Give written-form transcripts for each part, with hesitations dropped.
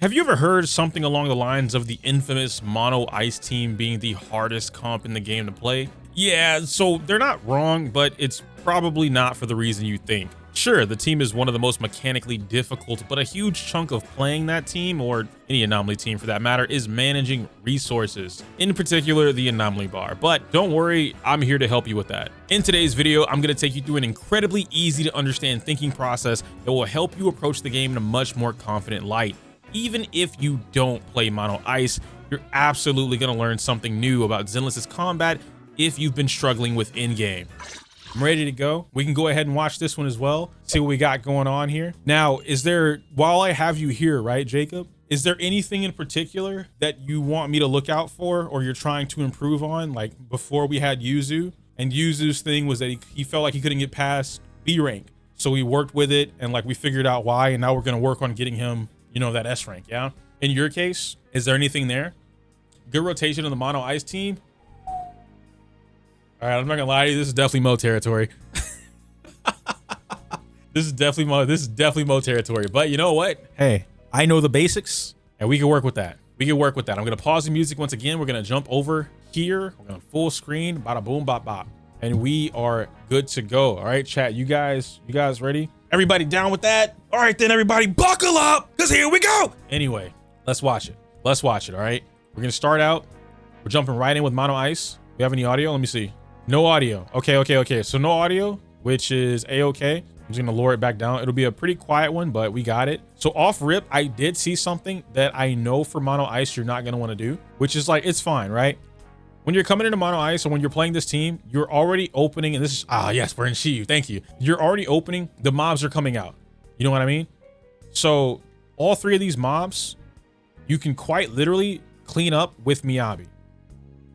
Have you ever heard something along the lines of the infamous mono ice team being the hardest comp in the game to play? Yeah, so they're not wrong, but it's probably not for the reason you think. Sure, the team is one of the most mechanically difficult, but a huge chunk of playing that team, or any Anomaly team for that matter, is managing resources, in particular the Anomaly bar. But don't worry, I'm here to help you with that. In today's video, I'm going to take you through an incredibly easy to understand thinking process that will help you approach the game in a much more confident light. Even if you don't play mono ice, you're absolutely going to learn something new about Zenless's combat if you've been struggling with endgame. I'm ready to go. We can go ahead and watch this one as well, see what we got going on here. Now, while I have you here, right, Jacob, is there anything in particular that you want me to look out for or you're trying to improve on? Like before we had Yuzu, and Yuzu's thing was that he felt like he couldn't get past B rank. So we worked with it and like we figured out why, and now we're going to work on getting him, you know, that S rank. Yeah. In your case, is there anything there? Good rotation of the mono ice team. All right, I'm not gonna lie to you. This is definitely Mo territory. This is definitely Mo territory. But you know what? Hey, I know the basics, and we can work with that. I'm gonna pause the music once again. We're gonna jump over here. We're gonna full screen. Bada boom, bop bop, and we are good to go. All right, chat. You guys ready? Everybody down with that? All right, then everybody buckle up, cause here we go. Anyway, let's watch it. All right, we're gonna start out. We're jumping right in with mono ice. We have any audio? Let me see. No audio. Okay. So no audio, which is a-okay. I'm just gonna lower it back down. It'll be a pretty quiet one, but we got it. So off rip, I did see something that I know for mono ice you're not gonna want to do, which is like, it's fine, right? When you're coming into mono ice or when you're playing this team, you're already opening, and this is, yes, we're in Shiyu, thank you. You're already opening, the mobs are coming out. You know what I mean? So all three of these mobs, you can quite literally clean up with Miyabi.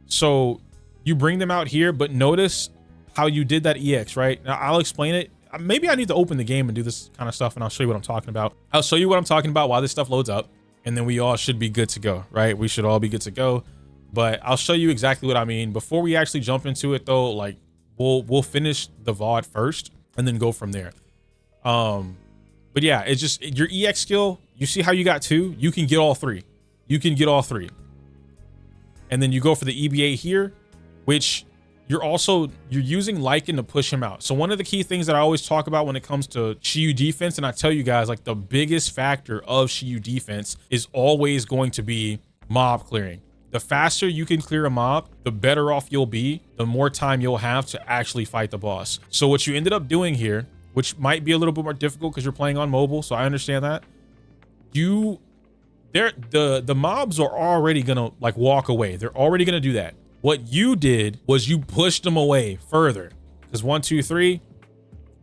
So you bring them out here, but notice how you did that EX, right? Now I'll explain it. Maybe I need to open the game and do this kind of stuff, and I'll show you what I'm talking about. I'll show you what I'm talking about while this stuff loads up, and then we all should be good to go, right? We should all be good to go, but I'll show you exactly what I mean. Before we actually jump into it though, like we'll finish the VOD first and then go from there. But yeah, it's just your EX skill. You see how you got two? You can get all three. And then you go for the EBA here, which you're using Lycan to push him out. So one of the key things that I always talk about when it comes to Shiyu defense, and I tell you guys, like the biggest factor of Shiyu defense is always going to be mob clearing. The faster you can clear a mob, the better off you'll be, the more time you'll have to actually fight the boss. So what you ended up doing here, which might be a little bit more difficult because you're playing on mobile, so I understand that. The mobs are already gonna like walk away. They're already gonna do that. What you did was you pushed them away further, because 1, 2, 3.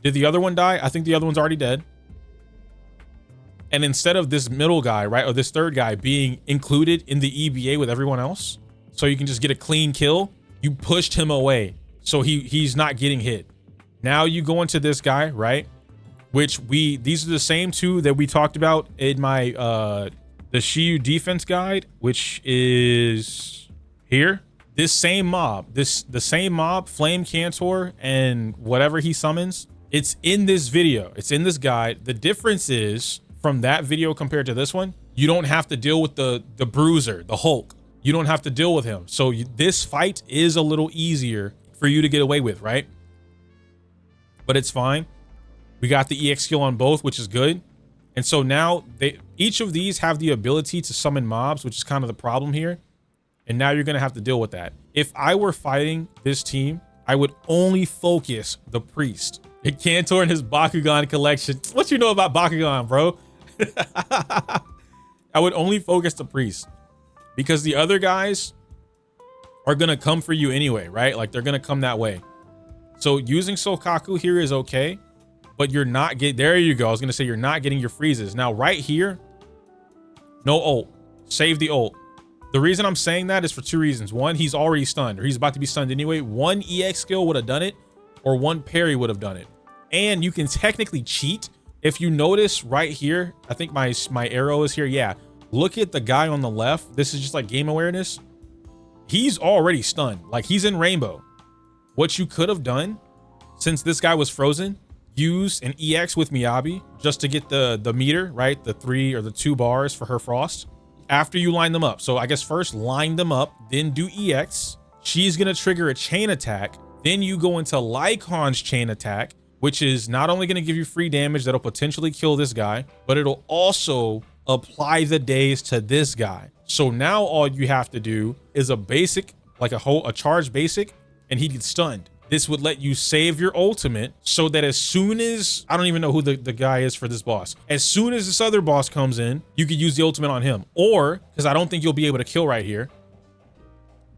Did the other one die? I think the other one's already dead. And instead of this middle guy, right, or this third guy being included in the EBA with everyone else, so you can just get a clean kill, you pushed him away, so he's not getting hit. Now you go into this guy, right, which these are the same two that we talked about in my the Shiyu defense guide, which is here. The same mob, Flame Cantor and whatever he summons, it's in this video. It's in this guide. The difference is from that video compared to this one, you don't have to deal with the bruiser, the Hulk. You don't have to deal with him. So this fight is a little easier for you to get away with, right? But it's fine. We got the EX skill on both, which is good. And so now each of these have the ability to summon mobs, which is kind of the problem here. And now you're going to have to deal with that. If I were fighting this team, I would only focus the priest. Cantor and his Bakugan collection. What you know about Bakugan, bro? I would only focus the priest, because the other guys are going to come for you anyway, right? Like they're going to come that way. So using Sokaku here is okay, but you're not getting, there you go. I was going to say you're not getting your freezes. Now right here, no ult. Save the ult. The reason I'm saying that is for two reasons. One, he's already stunned, or he's about to be stunned anyway. One EX skill would have done it, or one parry would have done it. And you can technically cheat. If you notice right here, I think my arrow is here. Yeah, look at the guy on the left. This is just like game awareness. He's already stunned. Like he's in rainbow. What you could have done, since this guy was frozen, use an EX with Miyabi just to get the meter, right? The 3 or the 2 bars for her frost. After you line them up. So I guess first line them up, then do EX. She's gonna trigger a chain attack. Then you go into Lycon's chain attack, which is not only gonna give you free damage that'll potentially kill this guy, but it'll also apply the daze to this guy. So now all you have to do is a basic, like a charge basic, and he gets stunned. This would let you save your ultimate so that as soon as, I don't even know who the guy is for this boss. As soon as this other boss comes in, you could use the ultimate on him. Or, because I don't think you'll be able to kill right here,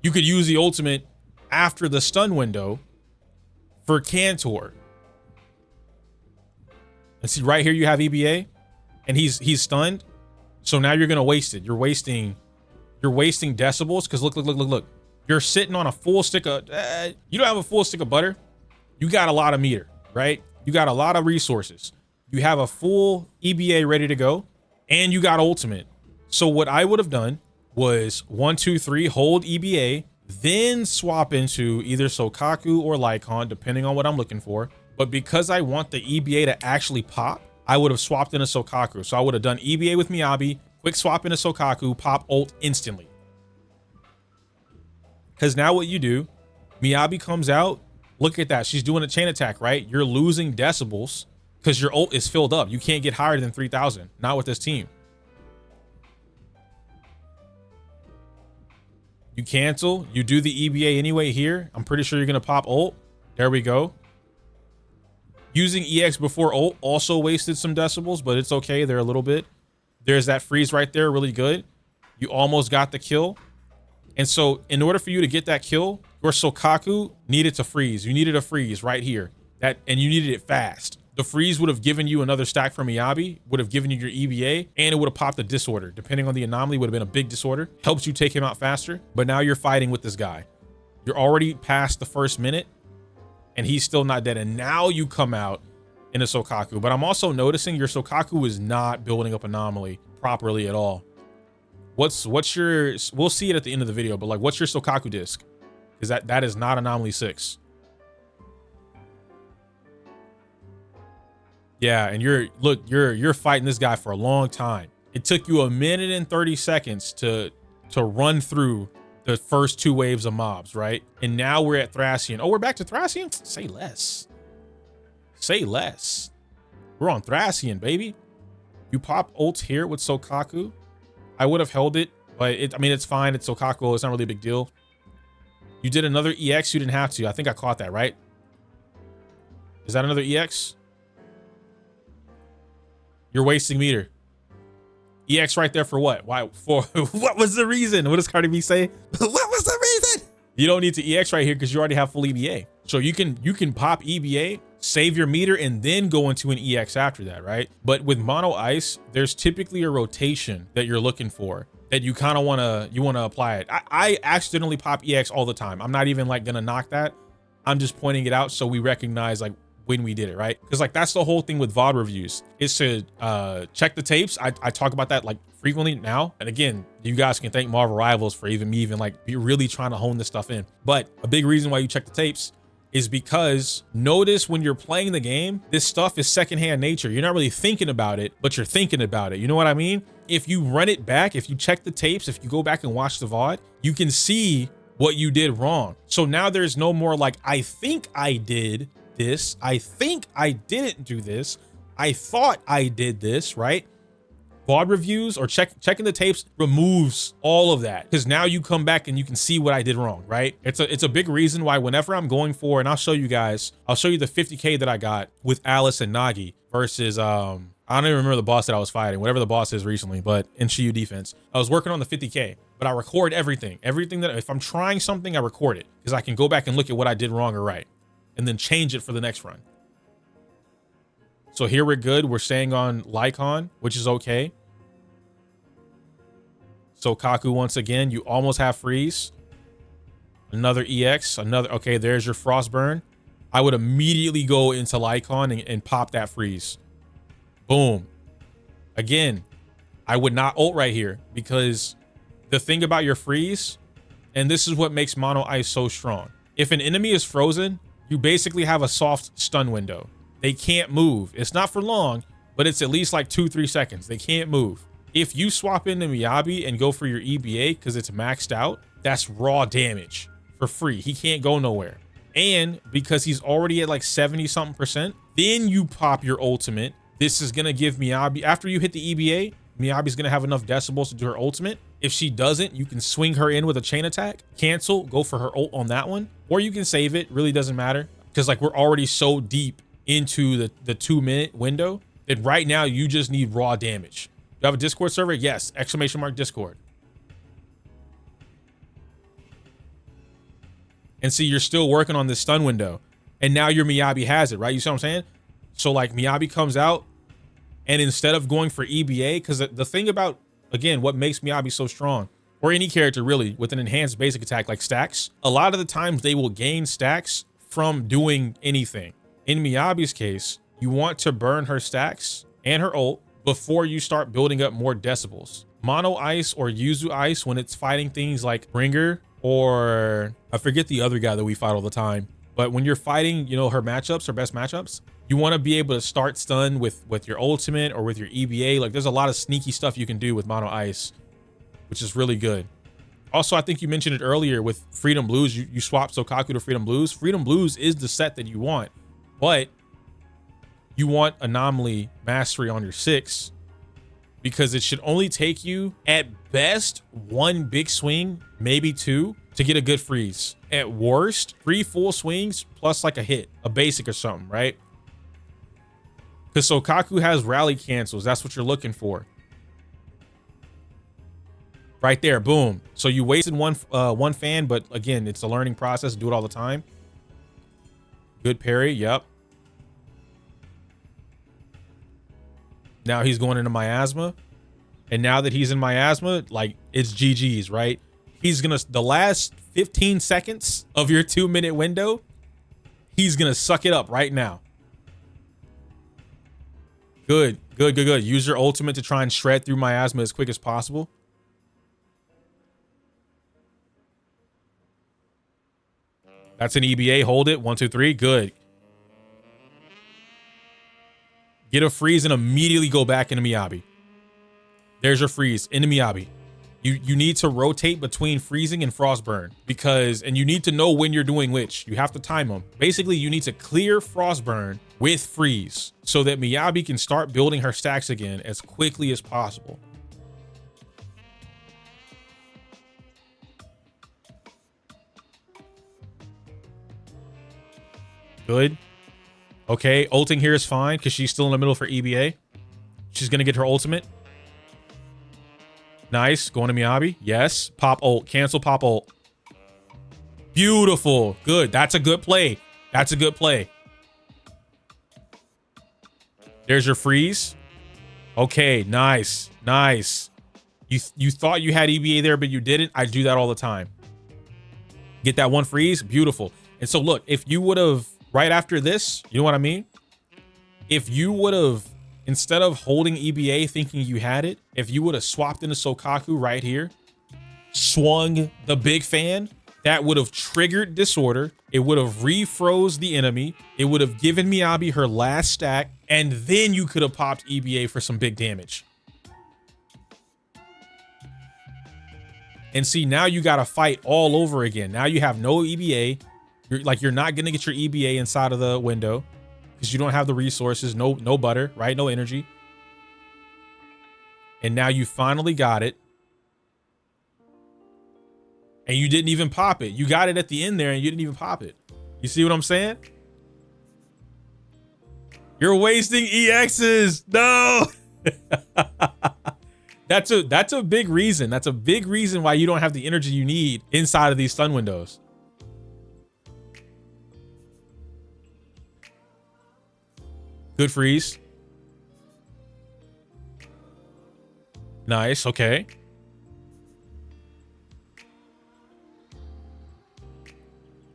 you could use the ultimate after the stun window for Cantor. And see right here you have EBA and he's stunned. So now you're gonna waste it. You're wasting decibels because look. You're sitting on a full stick of, you don't have a full stick of butter. You got a lot of meter, right? You got a lot of resources. You have a full EBA ready to go and you got ultimate. So what I would have done was 1, 2, 3, hold EBA, then swap into either Sokaku or Lycon, depending on what I'm looking for. But because I want the EBA to actually pop, I would have swapped into Sokaku. So I would have done EBA with Miyabi, quick swap into Sokaku, pop ult instantly. Because now what you do, Miyabi comes out, look at that. She's doing a chain attack, right? You're losing decibels because your ult is filled up. You can't get higher than 3,000, not with this team. You cancel, you do the EBA anyway here. I'm pretty sure you're going to pop ult. There we go. Using EX before ult also wasted some decibels, but it's okay. They're a little bit. There's that freeze right there, really good. You almost got the kill. And so in order for you to get that kill, your Sokaku needed to freeze. You needed a freeze right here. And you needed it fast. The freeze would have given you another stack from Miyabi, would have given you your EBA, and it would have popped a disorder. Depending on the anomaly, would have been a big disorder. Helps you take him out faster. But now you're fighting with this guy. You're already past the first minute, and he's still not dead. And now you come out in a Sokaku. But I'm also noticing your Sokaku is not building up anomaly properly at all. What's your, we'll see it at the end of the video, but like, what's your Sokaku disc? Because that is not anomaly 6. Yeah, and you're fighting this guy for a long time. It took you 1 minute and 30 seconds to run through the first 2 waves of mobs, right? And now we're at Thracian. Oh, we're back to Thracian? Say less. Say less. We're on Thracian, baby. You pop ult here with Sokaku. I would have held it, but I mean, it's fine. It's Sokaku. It's not really a big deal. You did another EX. You didn't have to. I think I caught that, right? Is that another EX? You're wasting meter. EX right there for what? Why? For what was the reason? What does Cardi B say? What was the reason? You don't need to EX right here because you already have full EBA. So you can pop EBA, save your meter, and then go into an EX after that, right? But with mono ice, there's typically a rotation that you're looking for that you kind of want to apply it. I accidentally pop EX all the time. I'm not even like gonna knock that. I'm just pointing it out so we recognize like when we did it, right? Because like that's the whole thing with VOD reviews is to check the tapes. I talk about that like frequently now. And again, you guys can thank Marvel Rivals for me like be really trying to hone this stuff in. But a big reason why you check the tapes is because notice when you're playing the game, this stuff is secondhand nature. You're not really thinking about it, but you're thinking about it. You know what I mean? If you run it back, if you check the tapes, if you go back and watch the VOD, you can see what you did wrong. So now there's no more like, I think I did this. I think I didn't do this. I thought I did this, right? VOD reviews or checking the tapes removes all of that because now you come back and you can see what I did wrong, right? It's a big reason why whenever I'm going for, and I'll show you guys, I'll show you the 50K that I got with Alice and Nagi versus, I don't even remember the boss that I was fighting, whatever the boss is recently, but in Shiyu defense, I was working on the 50K, but I record everything that, if I'm trying something, I record it because I can go back and look at what I did wrong or right and then change it for the next run. So here we're good. We're staying on Lycon, which is okay. Sokaku once again, you almost have freeze. Another EX, okay, there's your Frostburn. I would immediately go into Lycon and pop that freeze. Boom. Again, I would not ult right here because the thing about your freeze, and this is what makes mono ice so strong. If an enemy is frozen, you basically have a soft stun window. They can't move. It's not for long, but it's at least like 2-3 seconds. They can't move. If you swap into Miyabi and go for your EBA because it's maxed out, that's raw damage for free. He can't go nowhere. And because he's already at like 70 something percent, then you pop your ultimate. This is going to give Miyabi, after you hit the EBA, Miyabi's going to have enough decibels to do her ultimate. If she doesn't, you can swing her in with a chain attack, cancel, go for her ult on that one, or you can save it. Really doesn't matter because like we're already so deep into the 2-minute window that right now you just need raw damage. You have a Discord server? Yes. ! Discord. And see, you're still working on this stun window. And now your Miyabi has it, right? You see what I'm saying? So like Miyabi comes out and instead of going for EBA, because the thing about, again, what makes Miyabi so strong, or any character really with an enhanced basic attack like stacks, a lot of the times they will gain stacks from doing anything. In Miyabi's case, you want to burn her stacks and her ult before you start building up more decibels. Mono Ice or Yuzu Ice, when it's fighting things like Bringer, or I forget the other guy that we fight all the time, but when you're fighting, you know, her matchups, her best matchups, you want to be able to start stun with your ultimate or with your EBA. Like there's a lot of sneaky stuff you can do with Mono Ice, which is really good. Also, I think you mentioned it earlier with Freedom Blues. You swap Sokaku to Freedom Blues. Freedom Blues is the set that you want, but you want Anomaly Mastery on your 6 because it should only take you at best 1 big swing, maybe 2, to get a good freeze. At worst, 3 full swings plus like a hit, a basic or something, right? Because Sokaku has rally cancels. That's what you're looking for. Right there, boom. So you wasted one fan, but again, it's a learning process. Do it all the time. Good parry, yep. Now he's going into miasma. And now that he's in miasma, like it's GG's, right? He's gonna, the last 15 seconds of your 2-minute window, he's gonna suck it up right now. Good, good, good, good. Use your ultimate to try and shred through miasma as quick as possible. That's an EBA. Hold it. 1, 2, 3. Good. Get a freeze and immediately go back into Miyabi. There's your freeze into Miyabi. You need to rotate between freezing and frostburn and you need to know when you're doing which. You have to time them. Basically, you need to clear frostburn with freeze so that Miyabi can start building her stacks again as quickly as possible. Good. Okay, ulting here is fine because she's still in the middle for EBA. She's going to get her ultimate. Nice. Going to Miyabi. Yes. Pop ult. Cancel pop ult. Beautiful. Good. That's a good play. That's a good play. There's your freeze. Okay. Nice. Nice. You thought you had EBA there, but you didn't. I do that all the time. Get that one freeze. Beautiful. And so look, if you would have right after this, you know what I mean? If you would have, instead of holding EBA thinking you had it, if you would have swapped into Sokaku right here, swung the big fan, that would have triggered disorder. It would have refroze the enemy. It would have given Miyabi her last stack, and then you could have popped EBA for some big damage. And see, now you got to fight all over again. Now you have no EBA. You're not going to get your EBA inside of the window because you don't have the resources. No butter, right? No energy. And now you finally got it. And you didn't even pop it. You got it at the end there and you didn't even pop it. You see what I'm saying? You're wasting EXs. No. That's a big reason. That's a big reason why you don't have the energy you need inside of these stun windows. Good freeze. Nice. Okay.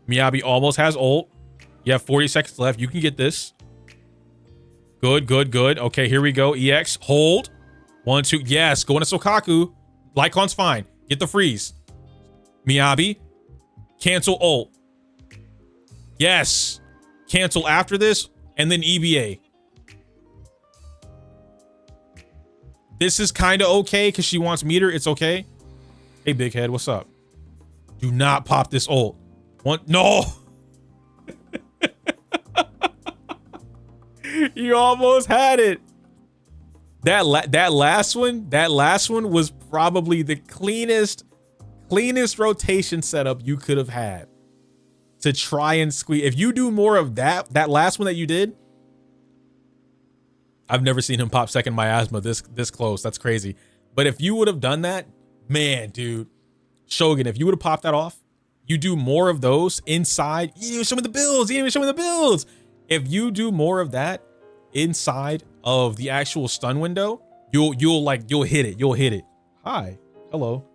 Miyabi almost has ult. You have 40 seconds left. You can get this. Good, good, good. Okay, here we go. EX. Hold. 1, 2. Yes. Go into Sokaku. Lycon's fine. Get the freeze. Miyabi. Cancel ult. Yes. Cancel after this. and then EBA. This is kind of okay because she wants meter. It's okay. Hey, big head, what's up? Do not pop this ult. No. You almost had it. That last one was probably the cleanest rotation setup you could have had to try and squeeze. If you do more of that last one that you did, I've never seen him pop second miasma this close. That's crazy. But if you would have done that, man, dude, Shogun, if you would have popped that off, you do more of those inside. You didn't even show me the builds. You didn't even show me the builds. If you do more of that inside of the actual stun window, you'll hit it. You'll hit it. Hi, hello.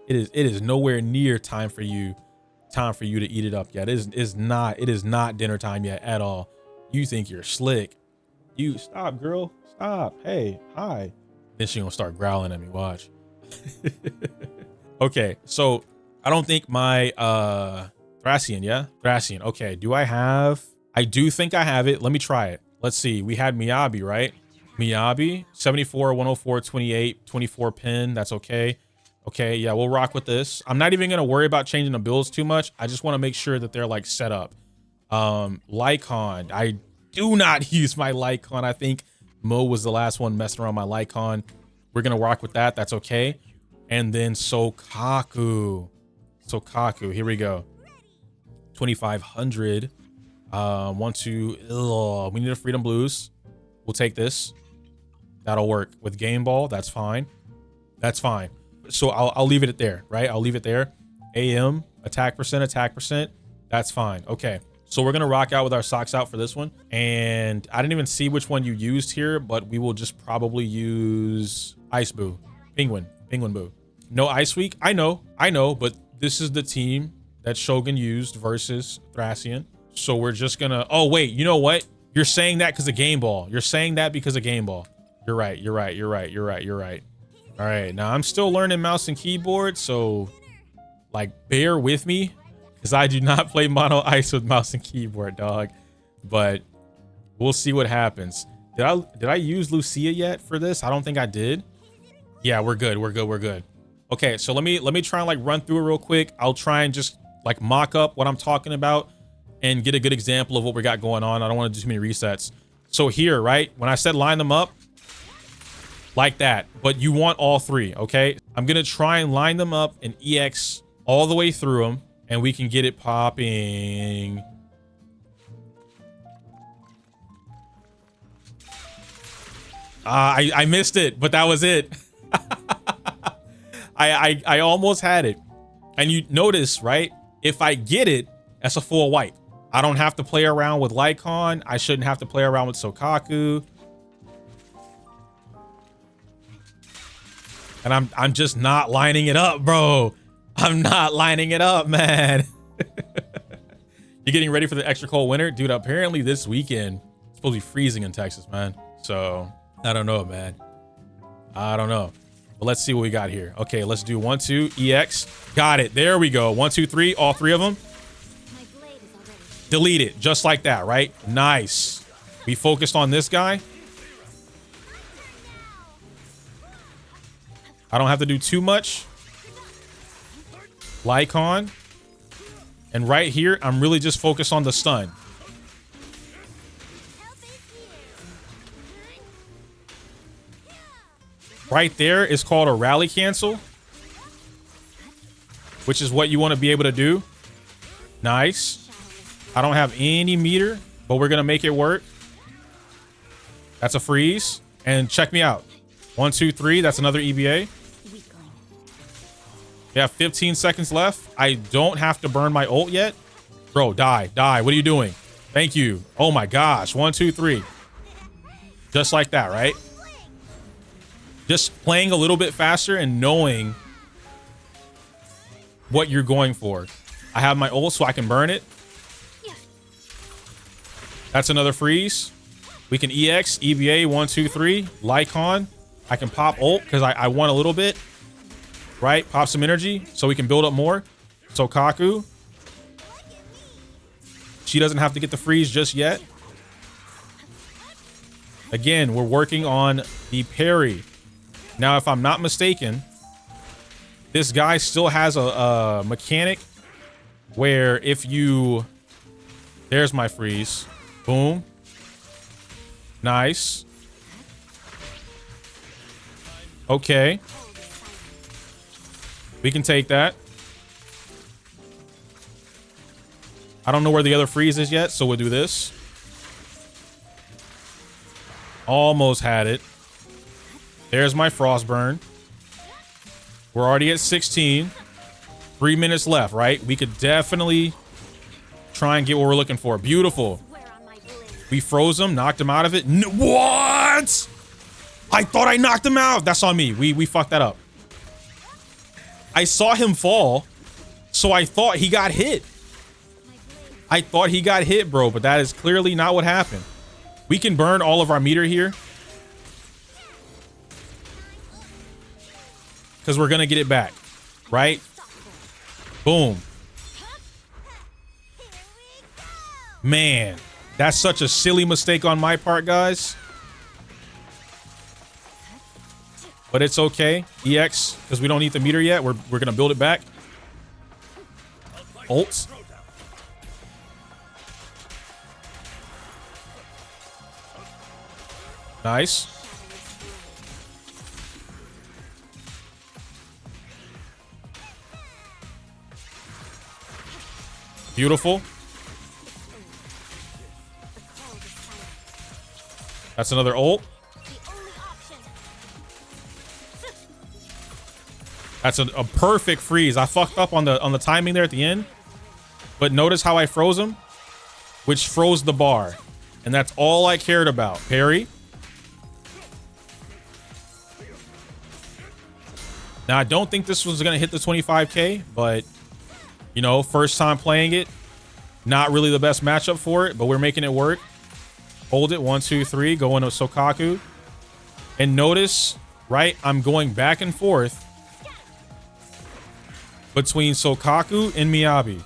It is nowhere near time for you to eat it up yet. It is not dinner time yet at all. You think you're slick. You stop, girl. Stop. Hey, hi. Then she gonna start growling at me. Watch. Okay, so I don't think my Thracian, yeah? Thracian. Okay, I do think I have it. Let me try it. Let's see. We had Miyabi, right? Miyabi, 74, 104, 28, 24 pin. That's okay. Okay, yeah, we'll rock with this. I'm not even gonna worry about changing the builds too much. I just want to make sure that they're like set up. Lycon. I do not use my Lycon. I think Mo was the last one messing around my Lycon. We're gonna rock with that. That's okay. And then Sokaku. Here we go. 2,500. We need a Freedom Blues. We'll take this. That'll work. With Game Ball, that's fine. That's fine. So I'll leave it there, right? I'll leave it there. AM, attack percent. That's fine. Okay. So we're gonna rock out with our socks out for this one. And I didn't even see which one you used here, but we will just probably use Ice Boo. Penguin Boo. No Ice Week. I know, but this is the team that Shogun used versus Thracian. So we're just gonna, oh wait, you know what? You're saying that because of Game Ball. You're saying that because of Game Ball. You're right. All right, now I'm still learning mouse and keyboard, so like bear with me because I do not play Mono Ice with mouse and keyboard, dog. But we'll see what happens. Did I use Lucia yet for this? I don't think I did. Yeah, we're good. Okay, so let me try and like run through it real quick. I'll try and just like mock up what I'm talking about and get a good example of what we got going on. I don't want to do too many resets. So here, right, when I said line them up like that, but you want all three, okay? I'm gonna try and line them up and EX all the way through them, and we can get it popping. I missed it, but that was it. I almost had it. And you notice, right? If I get it, that's a full wipe. I don't have to play around with Lycon. I shouldn't have to play around with Sokaku. And I'm just not lining it up, bro. I'm not lining it up, man. You getting ready for the extra cold winter? Dude, apparently this weekend it's supposed to be freezing in Texas, man. So I don't know, man. I don't know. But let's see what we got here. Okay, let's do 1, 2, EX. Got it. There we go. 1, 2, 3. All three of them. Delete it. Just like that, right? Nice. We focused on this guy. I don't have to do too much. Lycon. And right here, I'm really just focused on the stun. Right there is called a rally cancel, which is what you want to be able to do. Nice. I don't have any meter, but we're going to make it work. That's a freeze. And check me out. 1, 2, 3. That's another EBA. We have 15 seconds left. I don't have to burn my ult yet. Bro, die. What are you doing? Thank you. Oh my gosh. 1, 2, 3. Just like that, right? Just playing a little bit faster and knowing what you're going for. I have my ult so I can burn it. That's another freeze. We can EX, EBA, 1, 2, 3. Lycon. I can pop ult because I want a little bit. Right? Pop some energy so we can build up more. Sokaku. She doesn't have to get the freeze just yet. Again, we're working on the parry. Now, if I'm not mistaken, this guy still has a mechanic where if you... There's my freeze. Boom. Nice. Okay. We can take that. I don't know where the other freeze is yet, so we'll do this. Almost had it. There's my Frostburn. We're already at 16. 3 minutes left, right? We could definitely try and get what we're looking for. Beautiful. We froze him, knocked him out of it. What? I thought I knocked him out. That's on me. We fucked that up. I saw him fall, so I thought he got hit. I thought he got hit, bro, but that is clearly not what happened. We can burn all of our meter here, because we're going to get it back, right? Boom. Man, that's such a silly mistake on my part, guys. But it's okay. EX, because we don't need the meter yet. We're going to build it back. Ult. Nice. Beautiful. That's another ult. That's a perfect freeze. I fucked up on the timing there at the end. But notice how I froze him, which froze the bar. And that's all I cared about. Parry. Now, I don't think this was going to hit the 25K, but, you know, first time playing it, not really the best matchup for it, but we're making it work. Hold it. 1, 2, 3. Go into Sokaku. And notice, right, I'm going back and forth between Sokaku and Miyabi.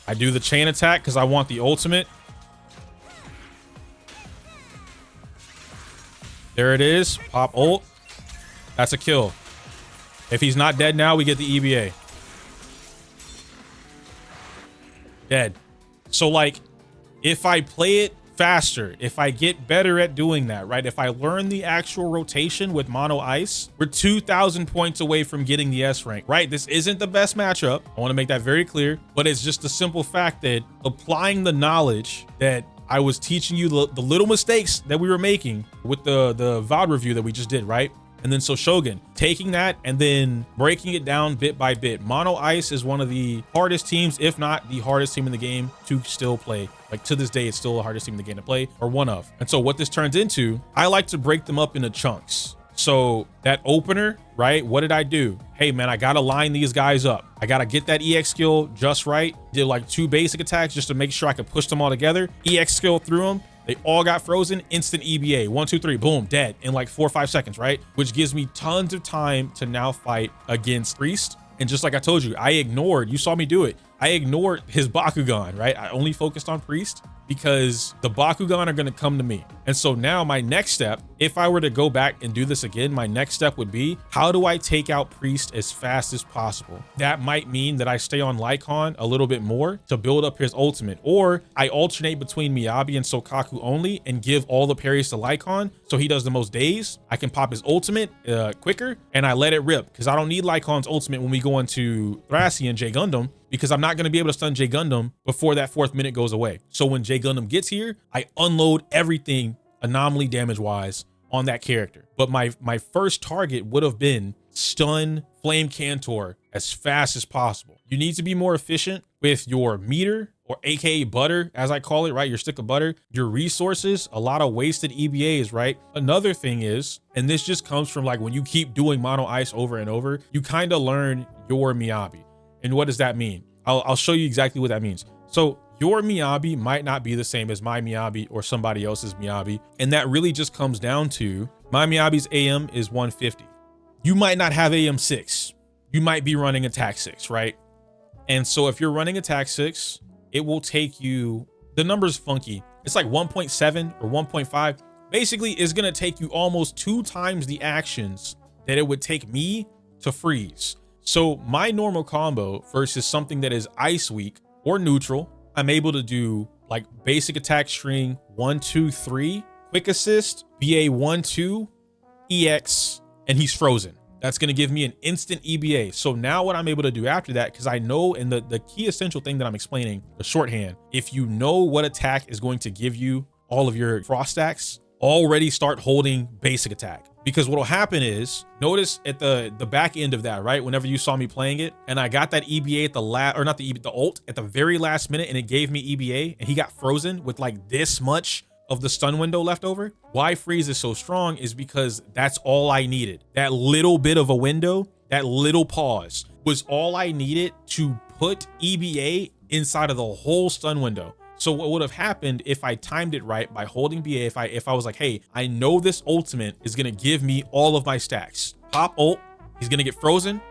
I do the chain attack because I want the ultimate. There it is. Pop ult. That's a kill. If he's not dead now, we get the EBA. Dead. So, like, if I play it faster, if I get better at doing that, right? If I learn the actual rotation with mono ice, we're 2,000 points away from getting the S rank, right? This isn't the best matchup. I want to make that very clear, but it's just the simple fact that applying the knowledge that I was teaching you, the little mistakes that we were making with the VOD review that we just did, right? And then so Shogun, taking that and then breaking it down bit by bit. Mono Ice is one of the hardest teams, if not the hardest team in the game to still play. Like, to this day, it's still the hardest team in the game to play, or one of. And so what this turns into, I like to break them up into chunks. So that opener, right? What did I do? Hey, man, I got to line these guys up. I got to get that EX skill just right. Did like 2 basic attacks just to make sure I could push them all together. EX skill through them. They all got frozen. Instant EBA. 1, 2, 3. Boom. Dead in like 4 or 5 seconds, right? Which gives me tons of time to now fight against Priest. And just like I told you, I ignored, you saw me do it. I ignored his Bakugan, right? I only focused on Priest because the Bakugan are going to come to me. And so now my next step, if I were to go back and do this again, my next step would be, how do I take out Priest as fast as possible? That might mean that I stay on Lycon a little bit more to build up his ultimate, or I alternate between Miyabi and Sokaku only and give all the parries to Lycon so he does the most days. I can pop his ultimate quicker and I let it rip because I don't need Lycon's ultimate when we go into Thrasy and J Gundam, because I'm not going to be able to stun J Gundam before that 4th minute goes away. So when J Gundam gets here, I unload everything anomaly damage wise on that character. But my first target would have been stun Flame Cantor as fast as possible. You need to be more efficient with your meter, or AKA butter, as I call it, right? Your stick of butter, your resources, a lot of wasted EBAs, right? Another thing is, and this just comes from like when you keep doing mono ice over and over, you kind of learn your Miyabi. And what does that mean? I'll show you exactly what that means. So your Miyabi might not be the same as my Miyabi or somebody else's Miyabi. And that really just comes down to my Miyabi's AM is 150. You might not have AM 6. you might be running attack 6, right? And so if you're running attack 6, it will take you, the number's funky. It's like 1.7 or 1.5. Basically, it's going to take you almost 2 times the actions that it would take me to freeze. So my normal combo versus something that is ice weak or neutral, I'm able to do like basic attack string 1, 2, 3, quick assist, BA 1, 2, EX, and he's frozen. That's going to give me an instant EBA. So now what I'm able to do after that, because I know, and the key essential thing that I'm explaining, the shorthand, if you know what attack is going to give you all of your frost stacks, already start holding basic attack. Because what will happen is, notice at the back end of that, right? Whenever you saw me playing it, and I got that EBA at the last, or not the EBA, the ult at the very last minute, and it gave me EBA, and he got frozen with like this much of the stun window left over. Why freeze is so strong is because that's all I needed. That little bit of a window, that little pause was all I needed to put EBA inside of the whole stun window. So what would have happened if I timed it right by holding BA, if I was like, hey, I know this ultimate is gonna give me all of my stacks. Pop ult, he's gonna get frozen,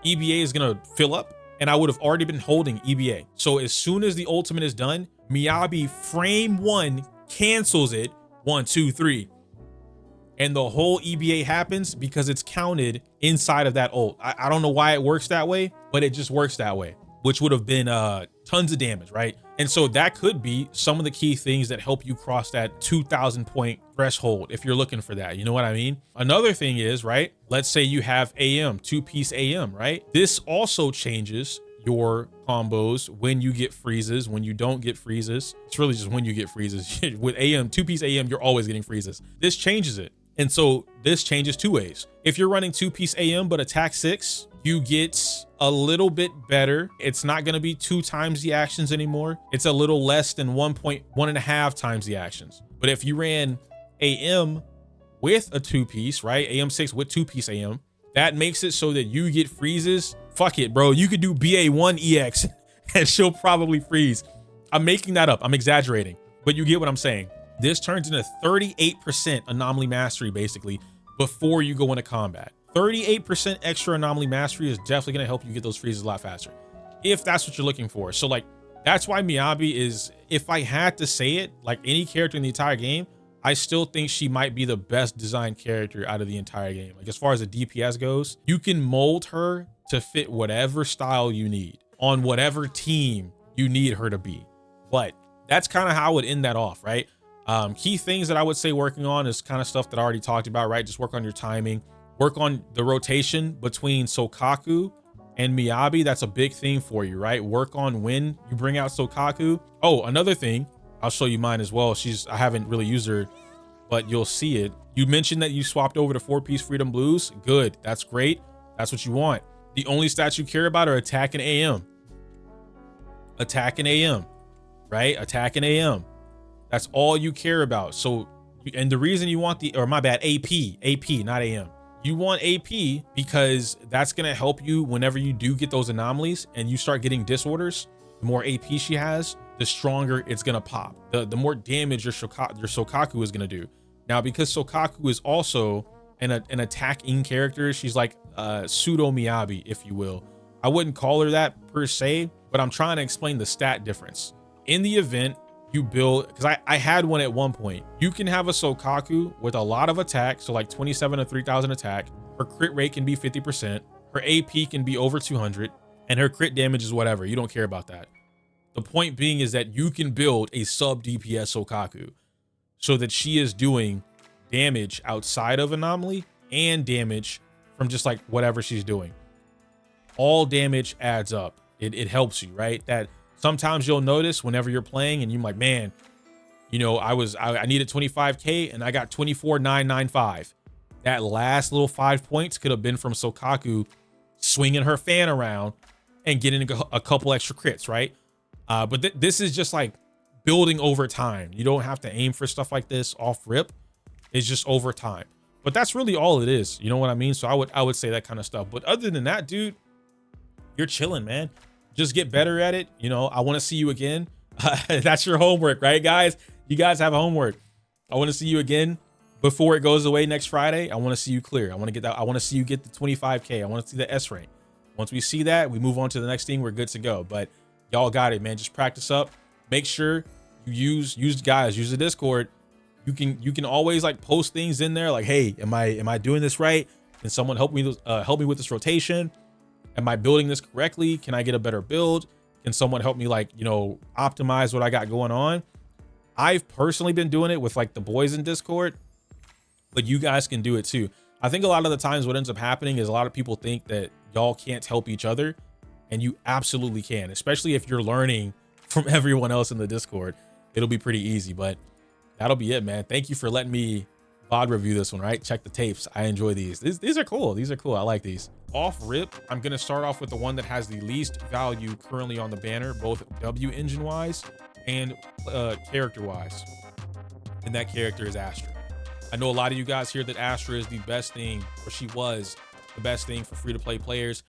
EBA is gonna fill up, and I would have already been holding EBA. So as soon as the ultimate is done, Miyabi frame 1 cancels it, 1, 2, 3. And the whole EBA happens because it's counted inside of that ult. I don't know why it works that way, but it just works that way, which would have been tons of damage, right? And so that could be some of the key things that help you cross that 2,000 point threshold if you're looking for that. You know what I mean? Another thing is, right? Let's say you have AM, 2-piece AM, right? This also changes your combos when you get freezes, when you don't get freezes. It's really just when you get freezes. With AM, 2-piece AM, you're always getting freezes. This changes it. And so this changes 2 ways. If you're running 2-piece AM but attack 6, you get a little bit better. It's not going to be 2 times the actions anymore. It's a little less than 1.5 times the actions. But if you ran AM with a 2-piece, right? AM6 with 2-piece AM, that makes it so that you get freezes. Fuck it, bro. You could do BA1 EX and she'll probably freeze. I'm making that up. I'm exaggerating, but you get what I'm saying. This turns into 38% anomaly mastery basically before you go into combat. 38% extra anomaly mastery is definitely going to help you get those freezes a lot faster if that's what you're looking for. So like, that's why Miyabi is, if I had to say it, like any character in the entire game, I still think she might be the best designed character out of the entire game. Like as far as the DPS goes, you can mold her to fit whatever style you need on whatever team you need her to be. But that's kind of how I would end that off, right? Key things that I would say working on is kind of stuff that I already talked about, right? Just work on your timing, work on the rotation between Sokaku and Miyabi. That's a big thing for you, right? Work on when you bring out Sokaku. Oh, another thing, I'll show you mine as well. I haven't really used her, but you'll see it. You mentioned that you swapped over to 4-piece Freedom Blues. Good, that's great. That's what you want. The only stats you care about are attack and AM. Attack and AM, right? Attack and AM. That's all you care about. So, and the reason you want AP, not AM. You want AP because that's going to help you whenever you do get those anomalies and you start getting disorders. The more AP she has, the stronger it's going to pop. The more damage your Sokaku is going to do. Now, because Sokaku is also an attacking character, she's like pseudo Miyabi, if you will. I wouldn't call her that per se, but I'm trying to explain the stat difference. In the event, you build, because I had one at one point. You can have a Sokaku with a lot of attack, so like 27 or 3,000 attack. Her crit rate can be 50%. Her AP can be over 200, and her crit damage is whatever. You don't care about that. The point being is that you can build a sub DPS Sokaku so that she is doing damage outside of Anomaly and damage from just like whatever she's doing. All damage adds up. It helps you, right? That sometimes you'll notice whenever you're playing and you're like, man, you know, I needed 25K and I got 24,995. That last little 5 points could have been from Sokaku swinging her fan around and getting a couple extra crits, right? But this is just like building over time. You don't have to aim for stuff like this off rip. It's just over time. But that's really all it is. You know what I mean? So I would say that kind of stuff. But other than that, dude, you're chilling, man. Just get better at it. You know, I want to see you again. That's your homework, right, guys? You guys have homework. I want to see you again before it goes away next Friday. I want to see you clear. I want to see you get the 25K. I want to see the S rank. Once we see that, we move on to the next thing. We're good to go. But y'all got it, man. Just practice up. Make sure you use the Discord. You can always like post things in there like, hey, am I doing this right? Can someone help me with this rotation? Am I building this correctly? Can I get a better build? Can someone help me like, optimize what I got going on? I've personally been doing it with like the boys in Discord, but you guys can do it too. I think a lot of the times what ends up happening is a lot of people think that y'all can't help each other, and you absolutely can, especially if you're learning from everyone else in the Discord. It'll be pretty easy, but that'll be it, man. Thank you for letting me VOD review this one, right? Check the tapes. I enjoy these. These are cool. These are cool. I like these. Off rip, I'm going to start off with the one that has the least value currently on the banner, both W engine wise and character wise. And that character is Astra. I know a lot of you guys hear that Astra is the best thing, or she was the best thing for free-to-play players.